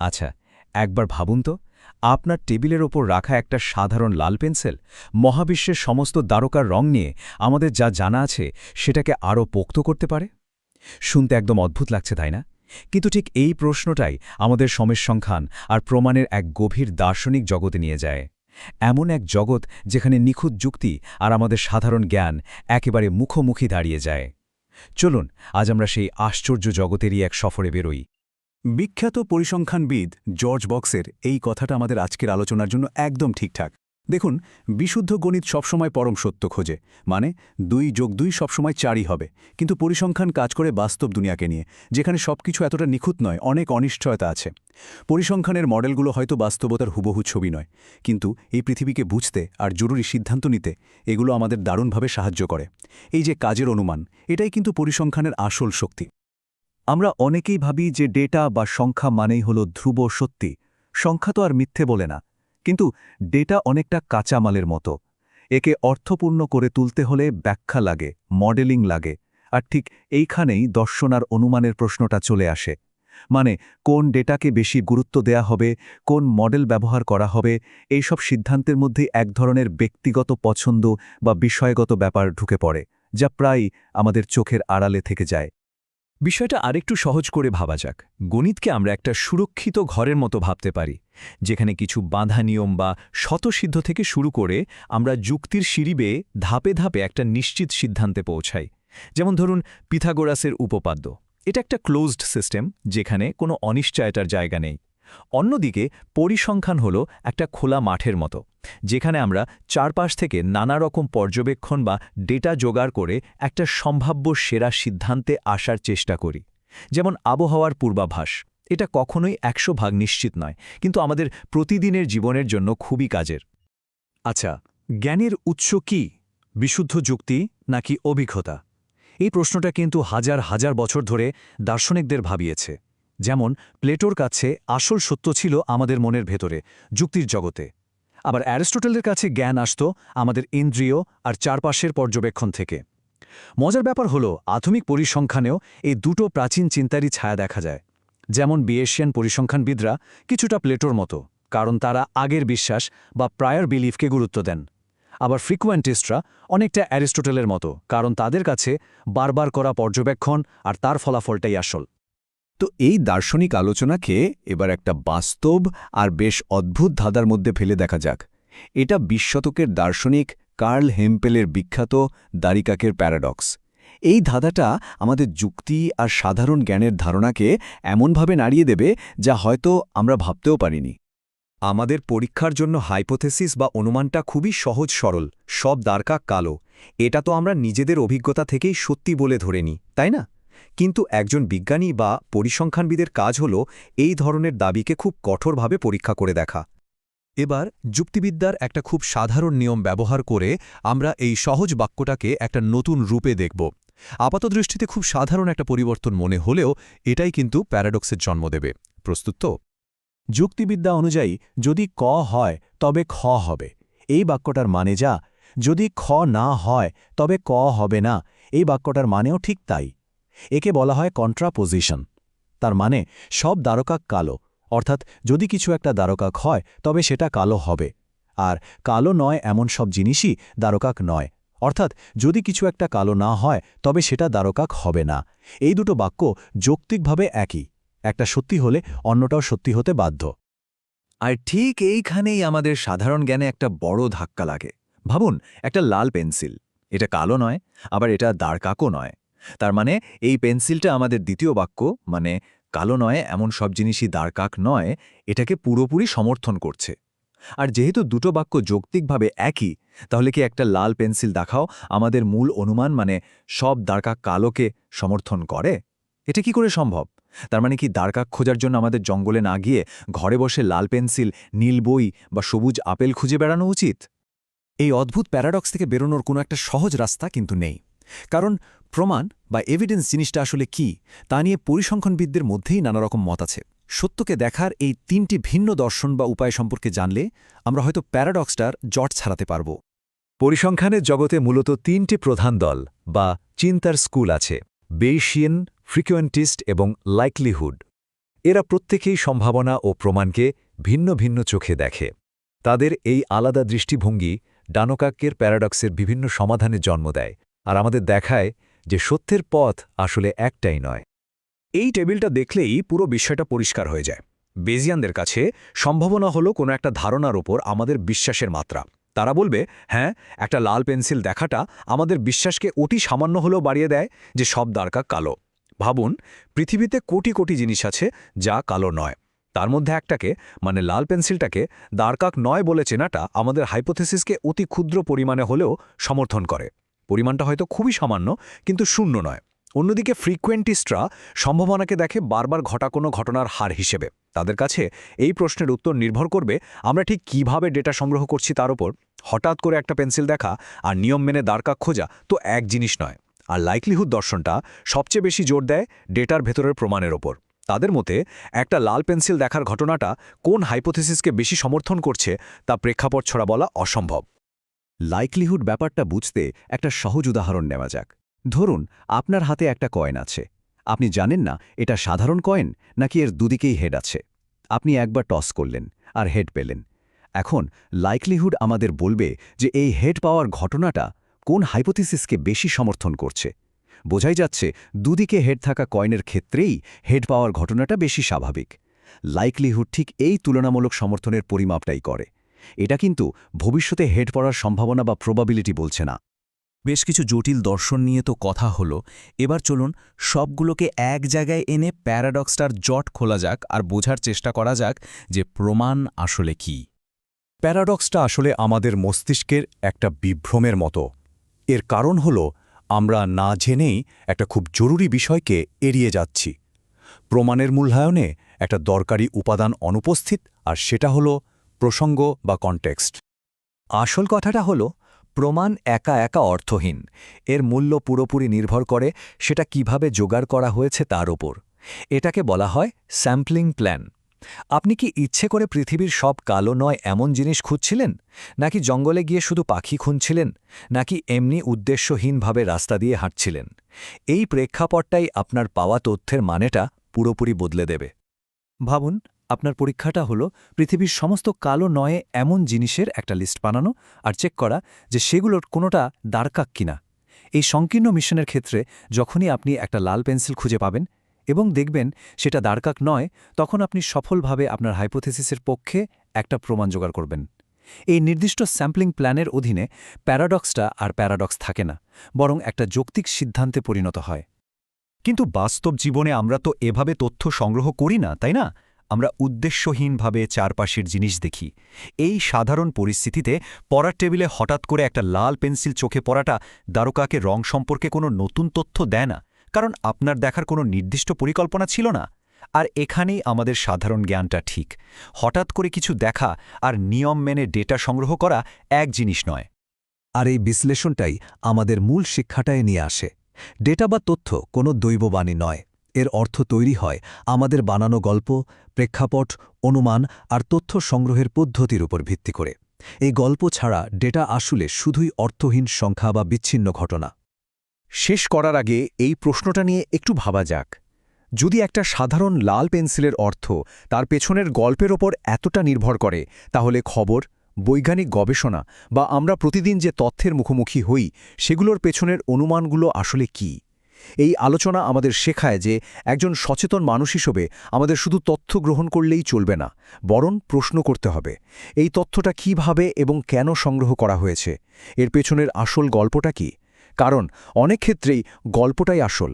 আচ্ছা, একবার ভাবুন তো, আপনার টেবিলের ওপর রাখা একটা সাধারণ লাল পেন্সিল মহাবিশ্বের সমস্ত দ্বারকার রং নিয়ে আমাদের যা জানা আছে সেটাকে আরও পোক্ত করতে পারে। শুনতে একদম অদ্ভুত লাগছে, তাই না? কিন্তু ঠিক এই প্রশ্নটাই আমাদের সমস্যাসংখ্যান আর প্রমাণের এক গভীর দার্শনিক জগতে নিয়ে যায়। এমন এক জগৎ যেখানে নিখুঁত যুক্তি আর আমাদের সাধারণ জ্ঞান একেবারে মুখোমুখি দাঁড়িয়ে যায়। চলুন আজ আমরা সেই আশ্চর্য জগতেরই এক সফরে বেরোই। বিখ্যাত পরিসংখ্যানবিদ জর্জ বক্সের এই কথাটা আমাদের আজকের আলোচনার জন্য একদম ঠিকঠাক। দেখুন, বিশুদ্ধ গণিত সবসময় পরম সত্য খোঁজে, মানে 2+2 সবসময় 4ই হবে। কিন্তু পরিসংখ্যান কাজ করে বাস্তব দুনিয়াকে নিয়ে, যেখানে সবকিছু এতটা নিখুঁত নয়, অনেক অনিশ্চয়তা আছে। পরিসংখ্যানের মডেলগুলো হয়তো বাস্তবতার হুবহু ছবি নয়, কিন্তু এই পৃথিবীকে বুঝতে আর জরুরি সিদ্ধান্ত নিতে এগুলো আমাদের দারুণভাবে সাহায্য করে। এই যে কাজের অনুমান, এটাই কিন্তু পরিসংখ্যানের আসল শক্তি। আমরা অনেকেই ভাবি যে ডেটা বা সংখ্যা মানেই হলো ধ্রুব সত্যি। সংখ্যা তো আর মিথ্যে বলে না। কিন্তু ডেটা অনেকটা কাঁচামালের মতো। একে অর্থপূর্ণ করে তুলতে হলে ব্যাখ্যা লাগে, মডেলিং লাগে। আর ঠিক এইখানেই দর্শন আর অনুমানের প্রশ্নটা চলে আসে। মানে কোন ডেটাকে বেশি গুরুত্ব দেয়া হবে, কোন মডেল ব্যবহার করা হবে, এইসব সিদ্ধান্তের মধ্যে এক ধরনের ব্যক্তিগত পছন্দ বা বিষয়গত ব্যাপার ঢুকে পড়ে, যা প্রায়ই আমাদের চোখের আড়ালে থেকে যায়। বিষয়টা আরেকটু সহজ করে ভাবা যাক। গণিতকে আমরা একটা সুরক্ষিত ঘরের মতো ভাবতে পারি, যেখানে কিছু বাঁধা নিয়ম বা স্বতঃসিদ্ধ থেকে শুরু করে আমরা যুক্তির সিঁড়ি বেয়ে ধাপে ধাপে একটা নিশ্চিত সিদ্ধান্তে পৌঁছাই। যেমন ধরুন পিথাগোরাসের উপপাদ্য। এটা একটা ক্লোজড সিস্টেম, যেখানে কোনো অনিশ্চয়তার জায়গা নেই। অন্যদিকে পরিসংখ্যান হলো একটা খোলা মাঠের মতো, যেখানে আমরা চারপাশ থেকে নানা রকম পর্যবেক্ষণ বা ডেটা জোগাড় করে একটা সম্ভাব্য সেরা সিদ্ধান্তে আসার চেষ্টা করি। যেমন আবহাওয়ার পূর্বাভাস, এটা কখনোই 100% নিশ্চিত নয়, কিন্তু আমাদের প্রতিদিনের জীবনের জন্য খুবই কাজের। আচ্ছা, জ্ঞানের উৎস কি? বিশুদ্ধ যুক্তি নাকি অভিজ্ঞতা? এই প্রশ্নটা কিন্তু হাজার হাজার বছর ধরে দার্শনিকদের ভাবিয়েছে। যেমন প্লেটোর কাছে আসল সত্য ছিল আমাদের মনের ভেতরে, যুক্তির জগতে। আবার অ্যারিস্টটলের কাছে জ্ঞান আসত আমাদের ইন্দ্রিয় আর চারপাশের পর্যবেক্ষণ থেকে। মজার ব্যাপার হলো আধুনিক পরিসংখ্যানেও এই দুটো প্রাচীন চিন্তারই ছায়া দেখা যায়। যেমন বিয়েশিয়ান পরিসংখ্যানবিদরা কিছুটা প্লেটোর মতো, কারণ তারা আগের বিশ্বাস বা প্রায়র বিলিফকে গুরুত্ব দেন। আবার ফ্রিকুয়েন্টিস্টরা অনেকটা অ্যারিস্টটলের মতো, কারণ তাদের কাছে বারবার করা পর্যবেক্ষণ আর তার ফলাফলটাই আসল। তো এই দার্শনিক আলোচনাকে এবার একটা বাস্তব আর বেশ অদ্ভুত ধাঁধার মধ্যে ফেলে দেখা যাক। এটা 20 শতকের দার্শনিক কার্ল হেম্পেলের বিখ্যাত দাড়িকাকের প্যারাডক্স। এই ধাঁধাটা আমাদের যুক্তি আর সাধারণ জ্ঞানের ধারণাকে এমনভাবে নাড়িয়ে দেবে যা হয়তো আমরা ভাবতেও পারিনি। আমাদের পরীক্ষার জন্য হাইপোথেসিস বা অনুমানটা খুবই সহজ সরল, সব দ্বারকাক কালো। এটা তো আমরা নিজেদের অভিজ্ঞতা থেকেই সত্যি বলে ধরে নিই, তাই না? কিন্তু একজন বিজ্ঞানী বা পরিসংখ্যানবিদের কাজ হল এই ধরনের দাবিকে খুব কঠোরভাবে পরীক্ষা করে দেখা। এবার যুক্তিবিদ্যার একটা খুব সাধারণ নিয়ম ব্যবহার করে আমরা এই সহজ বাক্যটাকে একটা নতুন রূপে দেখব। আপাতদৃষ্টিতে খুব সাধারণ একটা পরিবর্তন মনে হলেও এটাই কিন্তু প্যারাডক্সের জন্ম দেবে। প্রস্তুত তো? যুক্তিবিদ্যা অনুযায়ী যদি ক হয় তবে খ হবে, এই বাক্যটার মানে যা। যদি খ না হয় তবে ক হবে না, এই বাক্যটার মানেও ঠিক তাই। একে বলা হয় কন্ট্রাপোজিশন। তার মানে সব দ্বারকাক কালো, অর্থাৎ যদি কিছু একটা দ্বারকাক হয় তবে সেটা কালো হবে। আর কালো নয় এমন সব জিনিসই দ্বারকাক নয়, অর্থাৎ যদি কিছু একটা কালো না হয় তবে সেটা দ্বারকাক হবে না। এই দুটো বাক্য যৌক্তিকভাবে একই, একটা সত্যি হলে অন্যটাও সত্যি হতে বাধ্য। আর ঠিক এইখানেই আমাদের সাধারণ জ্ঞানে একটা বড় ধাক্কা লাগে। ভাবুন, একটা লাল পেন্সিল, এটা কালো নয়, আবার এটা দ্বারকাকও নয়। তার মানে এই পেন্সিলটা আমাদের দ্বিতীয় বাক্য, মানে কালো নয় এমন সব জিনিসই দ্বারকাক নয়, এটাকে পুরোপুরি সমর্থন করছে। আর যেহেতু দুটো বাক্য যৌক্তিকভাবে একই, তাহলে কি একটা লাল পেন্সিল দেখাও আমাদের মূল অনুমান, মানে সব দ্বারকাক কালোকে সমর্থন করে? এটা কি করে সম্ভব? তার মানে কি দ্বারকাক খোঁজার জন্য আমাদের জঙ্গলে না গিয়ে ঘরে বসে লাল পেন্সিল, নীল বই বা সবুজ আপেল খুঁজে বেড়ানো উচিত? এই অদ্ভুত প্যারাডক্স থেকে বেরোনোর কোনো একটা সহজ রাস্তা কিন্তু নেই। কারণ প্রমাণ বা এভিডেন্স জিনিসটা আসলে কি, তা নিয়ে পরিসংখ্যানবিদদের মধ্যেই নানা রকম মত আছে। সত্যকে দেখার এই 3টি ভিন্ন দর্শন বা উপায় সম্পর্কে জানলে আমরা হয়তো প্যারাডক্সটার জট ছাড়াতে পারব। পরিসংখ্যানের জগতে মূলত 3টি প্রধান দল বা চিন্তার স্কুল আছে: বেইশিয়ান, ফ্রিকুয়েন্টিস্ট এবং লাইকলিহুড। এরা প্রত্যেকেই সম্ভাবনা ও প্রমাণকে ভিন্ন ভিন্ন চোখে দেখে তাদের এই আলাদা দৃষ্টিভঙ্গি ডানোকাক্যের প্যারাডক্সের বিভিন্ন সমাধানের জন্ম দেয় আর আমাদের দেখায় যে সত্যের পথ আসলে একটাই নয়। এই টেবিলটা দেখলেই পুরো বিষয়টা পরিষ্কার হয়ে যায়। বেজিয়ানদের কাছে সম্ভাবনা হলো কোনো একটা ধারণার ওপর আমাদের বিশ্বাসের মাত্রা। তারা বলবে, হ্যাঁ, একটা লাল পেন্সিল দেখাটা আমাদের বিশ্বাসকে অতি সামান্য হলেও বাড়িয়ে দেয় যে সব দ্বারকাক কালো। ভাবুন, পৃথিবীতে কোটি কোটি জিনিস আছে যা কালো নয়। তার মধ্যে একটাকে, মানে লাল পেন্সিলটাকে দ্বারকাক নয় বলে চেনাটা আমাদের হাইপোথেসিসকে অতি ক্ষুদ্র পরিমাণে হলেও সমর্থন করে। পরিমাণটা হয়তো খুবই সামান্য, কিন্তু শূন্য নয়। অন্যদিকে ফ্রিকোয়েন্টিস্টরা সম্ভাবনাকে দেখে বারবার ঘটা কোনো ঘটনার হার হিসেবে। তাদের কাছে এই প্রশ্নের উত্তর নির্ভর করবে আমরা ঠিক কিভাবে ডেটা সংগ্রহ করছি তার উপর। হঠাৎ করে একটা পেন্সিল দেখা আর নিয়ম মেনে দ্বারকাক খোঁজা তো এক জিনিস নয়। আর লাইকলিহুড দর্শনটা সবচেয়ে বেশি জোর দেয় ডেটার ভেতরের প্রমাণের ওপর। তাদের মতে একটা লাল পেন্সিল দেখার ঘটনাটা কোন হাইপোথেসিসকে বেশি সমর্থন করছে তা প্রেক্ষাপট ছড়া বলা অসম্ভব। লাইকলিহুড ব্যাপারটা বুঝতে একটা সহজ উদাহরণ নেওয়া যাক। ধরুন, আপনার হাতে একটা কয়েন আছে। আপনি জানেন না এটা সাধারণ কয়েন নাকি এর দুদিকেই হেড আছে। আপনি একবার টস করলেন আর হেড পেলেন। এখন লাইকলিহুড আমাদের বলবে যে এই হেড পাওয়ার ঘটনাটা কোন হাইপোথিসিসকে বেশি সমর্থন করছে। বোঝাই যাচ্ছে দুদিকে হেড থাকা কয়েনের ক্ষেত্রেই হেড পাওয়ার ঘটনাটা বেশি স্বাভাবিক। লাইকলিহুড ঠিক এই তুলনামূলক সমর্থনের পরিমাপটাই করে। এটা কিন্তু ভবিষ্যতে হেড পড়ার সম্ভাবনা বা প্রবাবিলিটি বলছে না। বেশ কিছু জটিল দর্শন নিয়ে তো কথা হলো, এবার চলুন সবগুলোকে এক জায়গায় এনে প্যারাডক্সটার জট খোলা যাক আর বোঝার চেষ্টা করা যাক যে প্রমাণ আসলে কি। প্যারাডক্সটা আসলে আমাদের মস্তিষ্কের একটা বিভ্রমের মতো। এর কারণ হল আমরা না জেনেই একটা খুব জরুরি বিষয়কে এড়িয়ে যাচ্ছি। প্রমাণের মূল্যায়নে একটা দরকারি উপাদান অনুপস্থিত, আর সেটা হলো প্রসঙ্গ বা কনটেক্সট। আসল কথাটা হলো প্রমাণ একা একা অর্থহীন। এর মূল্য পুরোপুরি নির্ভর করে সেটা কিভাবে জোগাড় করা হয়েছে তার ওপর। এটাকে বলা হয় স্যাম্পলিং প্ল্যান। আপনি কি ইচ্ছে করে পৃথিবীর সব কালো নয় এমন জিনিস খুঁজছিলেন, নাকি জঙ্গলে গিয়ে শুধু পাখি খুঁজছিলেন, নাকি এমনি উদ্দেশ্যহীনভাবে রাস্তা দিয়ে হাঁটছিলেন? এই প্রেক্ষাপটটাই আপনার পাওয়া তথ্যের মানেটা পুরোপুরি বদলে দেবে। ভাবুন, আপনার পরীক্ষাটা হলো পৃথিবীর সমস্ত কালো নয়ে এমন জিনিসের একটা লিস্ট বানানো আর চেক করা যে সেগুলোর কোনোটা দ্বারকাক কিনা। এই সংকীর্ণ মিশনের ক্ষেত্রে যখনই আপনি একটা লাল পেন্সিল খুঁজে পাবেন এবং দেখবেন সেটা দ্বারকাক নয়, তখন আপনি সফলভাবে আপনার হাইপোথেসিসের পক্ষে একটা প্রমাণ জোগাড় করবেন। এই নির্দিষ্ট স্যাম্পলিং প্ল্যানের অধীনে প্যারাডক্সটা আর প্যারাডক্স থাকে না, বরং একটা যৌক্তিক সিদ্ধান্তে পরিণত হয়। কিন্তু বাস্তব জীবনে আমরা তো এভাবে তথ্য সংগ্রহ করি না, তাই না? আমরা উদ্দেশ্যহীনভাবে চারপাশের জিনিস দেখি। এই সাধারণ পরিস্থিতিতে পড়ার টেবিলে হঠাৎ করে একটা লাল পেন্সিল চোখে পড়াটা দ্বারকাকে রং সম্পর্কে কোনো নতুন তথ্য দেয় না, কারণ আপনার দেখার কোনো নির্দিষ্ট পরিকল্পনা ছিল না। আর এখানেই আমাদের সাধারণ জ্ঞানটা ঠিক। হঠাৎ করে কিছু দেখা আর নিয়ম মেনে ডেটা সংগ্রহ করা এক জিনিস নয়। আর এই বিশ্লেষণটাই আমাদের মূল শিক্ষাটায় নিয়ে আসে। ডেটা বা তথ্য কোনো দৈববাণী নয়। এর অর্থ তৈরি হয় আমাদের বানানো গল্প, প্রেক্ষাপট, অনুমান আর তথ্য সংগ্রহের পদ্ধতির উপর ভিত্তি করে। এই গল্প ছাড়া ডেটা আসলে শুধুই অর্থহীন সংখ্যা বা বিচ্ছিন্ন ঘটনা। শেষ করার আগে এই প্রশ্নটা নিয়ে একটু ভাবা যাক। যদি একটা সাধারণ লাল পেন্সিলের অর্থ তার পেছনের গল্পের ওপর এতটা নির্ভর করে, তাহলে খবর, বৈজ্ঞানিক গবেষণা বা আমরা প্রতিদিন যে তথ্যের মুখোমুখি হই সেগুলোর পেছনের অনুমানগুলো আসলে কি? এই আলোচনা আমাদের শেখায় যে একজন সচেতন মানুষ হিসেবে আমাদের শুধু তথ্য গ্রহণ করলেই চলবে না, বরং প্রশ্ন করতে হবে এই তথ্যটা কিভাবে এবং কেন সংগ্রহ করা হয়েছে, এর পেছনের আসল গল্পটা কি? কারণ অনেক ক্ষেত্রেই গল্পটাই আসল।